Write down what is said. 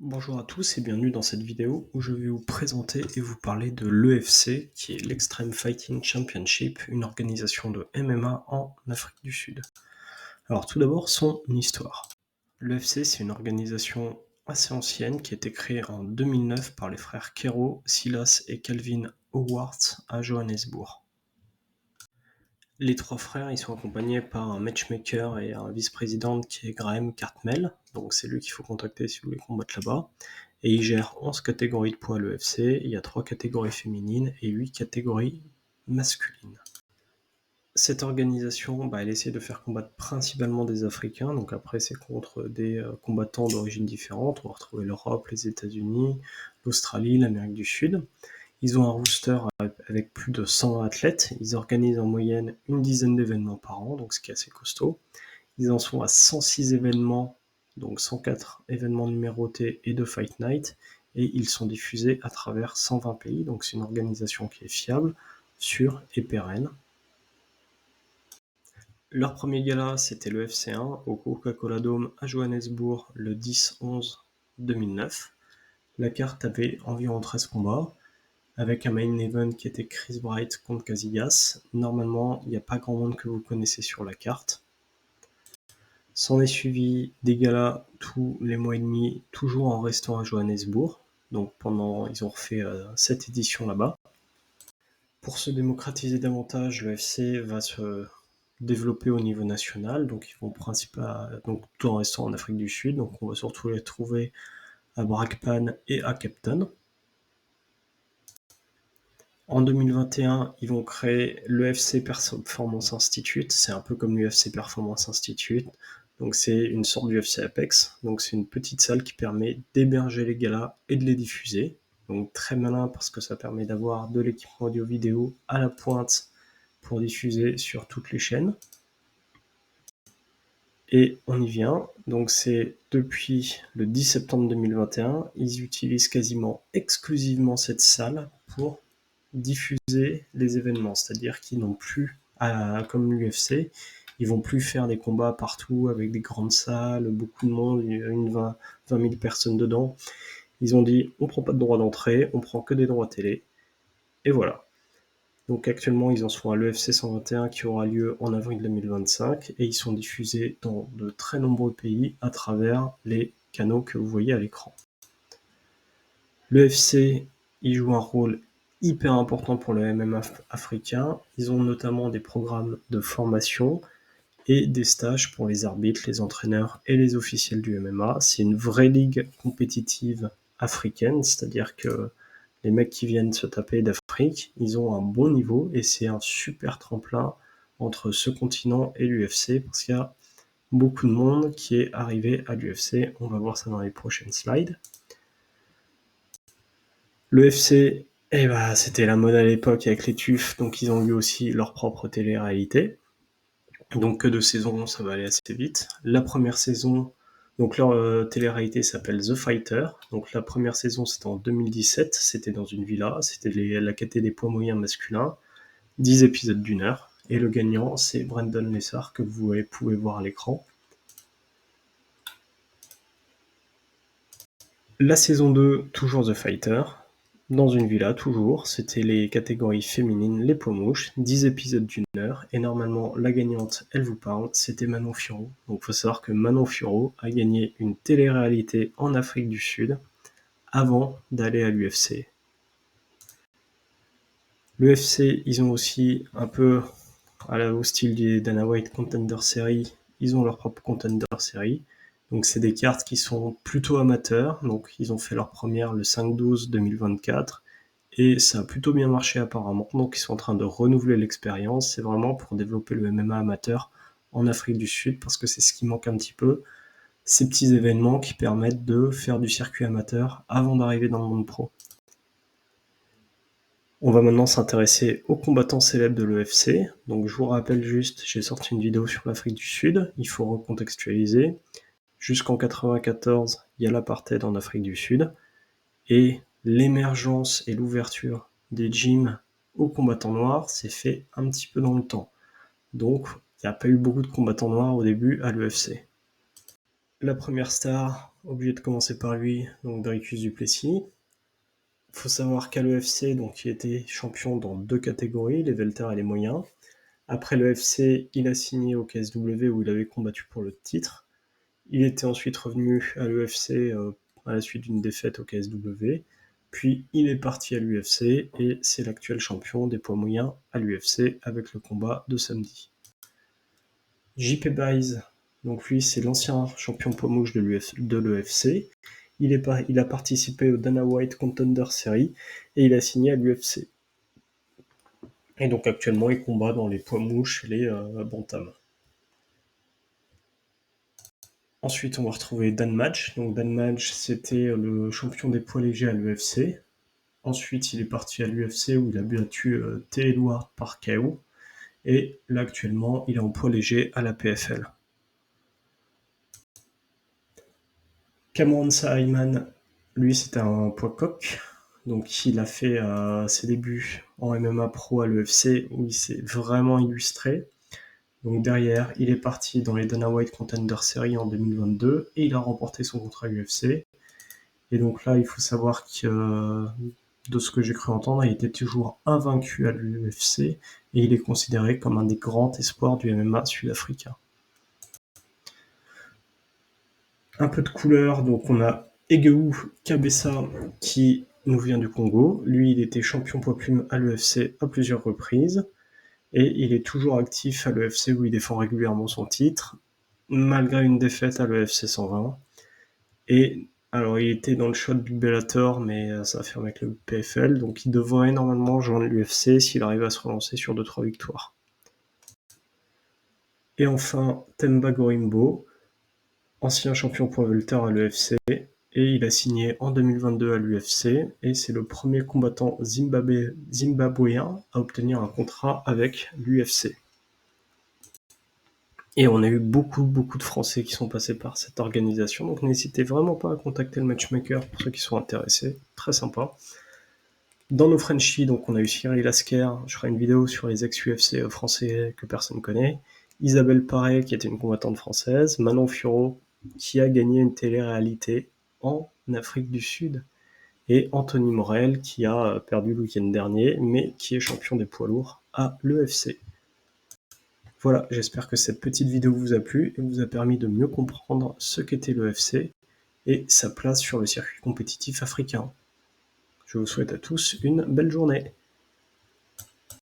Bonjour à tous et bienvenue dans cette vidéo où je vais vous présenter et vous parler de l'EFC qui est l'Extreme Fighting Championship, une organisation de MMA en Afrique du Sud. Alors tout d'abord son histoire. L'EFC c'est une organisation assez ancienne qui a été créée en 2009 par les frères Kero, Silas et Calvin Howard à Johannesburg. Les trois frères, ils sont accompagnés par un matchmaker et un vice-président qui est Graham Cartmel, donc c'est lui qu'il faut contacter si vous voulez combattre là-bas. Et il gère 11 catégories de poids à l'EFC, il y a 3 catégories féminines et 8 catégories masculines. Cette organisation, elle essaie de faire combattre principalement des Africains, donc après c'est contre des combattants d'origine différente, on va retrouver l'Europe, les États-Unis, l'Australie, l'Amérique du Sud. Ils ont un roster avec plus de 100 athlètes. Ils organisent en moyenne une dizaine d'événements par an, donc ce qui est assez costaud. Ils en sont à 106 événements, donc 104 événements numérotés et 2 Fight Night. Et ils sont diffusés à travers 120 pays, donc c'est une organisation qui est fiable, sûre et pérenne. Leur premier gala, c'était le FC1 au Coca-Cola Dome à Johannesburg le 10-11-2009. La carte avait environ 13 combats, avec un main event qui était Chris Bright contre Casillas. Normalement, il n'y a pas grand monde que vous connaissez sur la carte. S'en est suivi des galas tous les mois et demi, toujours en restant à Johannesburg. Donc ils ont refait 7 éditions là-bas. Pour se démocratiser davantage, le FC va se développer au niveau national. Donc ils vont donc tout en restant en Afrique du Sud. Donc on va surtout les trouver à Brakpan et à Cape Town. En 2021, ils vont créer l'EFC Performance Institute. C'est un peu comme l'UFC Performance Institute. Donc c'est une sorte d'UFC Apex. Donc c'est une petite salle qui permet d'héberger les galas et de les diffuser. Donc très malin parce que ça permet d'avoir de l'équipement audio-vidéo à la pointe pour diffuser sur toutes les chaînes. Et on y vient. Donc c'est depuis le 10 septembre 2021, ils utilisent quasiment exclusivement cette salle pour diffuser les événements, c'est-à-dire qu'ils n'ont plus, comme l'UFC, ils vont plus faire des combats partout avec des grandes salles, beaucoup de monde, 20 000 personnes dedans. Ils ont dit, on prend pas de droit d'entrée, on prend que des droits télé, et voilà. Donc actuellement, ils en sont à l'EFC 121 qui aura lieu en avril 2025, et ils sont diffusés dans de très nombreux pays à travers les canaux que vous voyez à l'écran. L'EFC, il joue un rôle hyper important pour le MMA africain. Ils ont notamment des programmes de formation et des stages pour les arbitres, les entraîneurs et les officiels du MMA. C'est une vraie ligue compétitive africaine, c'est-à-dire que les mecs qui viennent se taper d'Afrique, ils ont un bon niveau et c'est un super tremplin entre ce continent et l'UFC parce qu'il y a beaucoup de monde qui est arrivé à l'UFC. On va voir ça dans les prochaines slides. L'EFC, c'était la mode à l'époque avec les TUF, donc ils ont eu aussi leur propre télé-réalité. Donc que de saisons, ça va aller assez vite. La première saison, donc leur télé-réalité s'appelle The Fighter. Donc la première saison, c'était en 2017, c'était dans une villa, c'était la caté des poids moyens masculins, 10 épisodes d'1 heure. Et le gagnant, c'est Brendan Lessard, que vous pouvez voir à l'écran. La saison 2, toujours The Fighter, dans une villa, toujours. C'était les catégories féminines, les poids mouches, 10 épisodes d'1 heure. Et normalement, la gagnante, elle vous parle, c'était Manon Fiorot. Donc il faut savoir que Manon Fiorot a gagné une télé-réalité en Afrique du Sud avant d'aller à l'UFC. L'UFC, ils ont aussi un peu, au style des Dana White Contender Series, ils ont leur propre Contender Series. Donc c'est des cartes qui sont plutôt amateurs. Donc ils ont fait leur première le 5-12-2024 et ça a plutôt bien marché apparemment. Donc ils sont en train de renouveler l'expérience. C'est vraiment pour développer le MMA amateur en Afrique du Sud parce que c'est ce qui manque un petit peu. Ces petits événements qui permettent de faire du circuit amateur avant d'arriver dans le monde pro. On va maintenant s'intéresser aux combattants célèbres de l'EFC. Donc je vous rappelle juste, j'ai sorti une vidéo sur l'Afrique du Sud, il faut recontextualiser. Jusqu'en 94, il y a l'apartheid en Afrique du Sud, et l'émergence et l'ouverture des gyms aux combattants noirs s'est fait un petit peu dans le temps. Donc il n'y a pas eu beaucoup de combattants noirs au début à l'EFC. La première star obligé de commencer par lui, donc Dricus du Plessis. Il faut savoir qu'à l'EFC, donc, il était champion dans 2 catégories, les welter et les moyens. Après l'EFC, il a signé au KSW où il avait combattu pour le titre. Il était ensuite revenu à l'EFC à la suite d'une défaite au KSW. Puis il est parti à l'UFC et c'est l'actuel champion des poids moyens à l'UFC avec le combat de samedi. JP Buys, donc lui c'est l'ancien champion poids mouche de l'EFC. Il a participé au Dana White Contender Series et il a signé à l'UFC. Et donc actuellement il combat dans les poids mouches et les bantams. Ensuite, on va retrouver Dan Madge. Donc Dan Madge, c'était le champion des poids légers à l'UFC. Ensuite, il est parti à l'UFC où il a battu T. Edward par KO. Et là, actuellement, il est en poids léger à la PFL. Cameron Saaiman, lui, c'était un poids coq. Donc, il a fait ses débuts en MMA Pro à l'UFC où il s'est vraiment illustré. Donc derrière, il est parti dans les Dana White Contender Series en 2022 et il a remporté son contrat UFC. Et donc là, il faut savoir que, de ce que j'ai cru entendre, il était toujours invaincu à l'UFC et il est considéré comme un des grands espoirs du MMA sud-africain. Un peu de couleur, donc on a Egeu Kabessa qui nous vient du Congo. Lui, il était champion poids plume à l'UFC à plusieurs reprises et il est toujours actif à l'UFC où il défend régulièrement son titre, malgré une défaite à l'UFC 120. Et alors, il était dans le shot du Bellator, mais ça a fermé avec le PFL, donc il devrait normalement joindre l'UFC s'il arrive à se relancer sur 2-3 victoires. Et enfin, Themba Gorimbo, ancien champion poids welter à l'UFC, et il a signé en 2022 à l'UFC, et c'est le premier combattant zimbabwéen à obtenir un contrat avec l'UFC. Et on a eu beaucoup de Français qui sont passés par cette organisation, donc n'hésitez vraiment pas à contacter le matchmaker pour ceux qui sont intéressés, très sympa. Dans nos Frenchies, donc on a eu Cyril Asker, je ferai une vidéo sur les ex-UFC français que personne connaît, Isabelle Paré qui était une combattante française, Manon Furo qui a gagné une télé-réalité en Afrique du Sud, et Anthony Morel qui a perdu le week-end dernier, mais qui est champion des poids lourds à l'EFC. Voilà, j'espère que cette petite vidéo vous a plu et vous a permis de mieux comprendre ce qu'était l'EFC et sa place sur le circuit compétitif africain. Je vous souhaite à tous une belle journée.